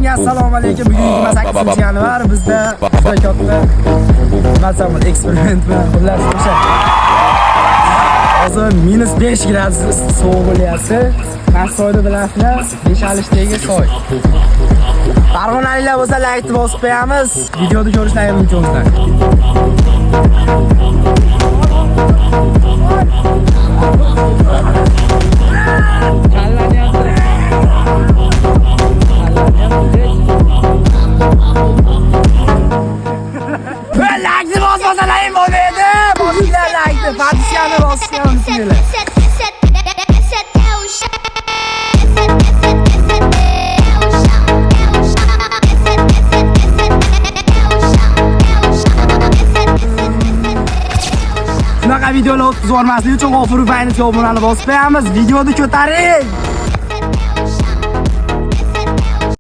Hammaga assalomu alaykum. Bugun 28-yanvar bizda juda katta namal eksperiment bilan xullas o'sha. Hozir -5 gradus sovuq bo'lyapti. Soyda bilasizlar, Beshalishidagi soy. Farg'onaliklar bo'lsa like bosib qo'yamiz. Videoni ko'rishlaringiz mumkin sizlar. Like bosmasalar bo'lmaydi. Bosinglar like, partiyani bosishgan sizlar. Bunaqa videolar o'tkazib olmaslik uchun G'ofur Ubayni obunani bosib qo'yamiz. Videoni ko'taring.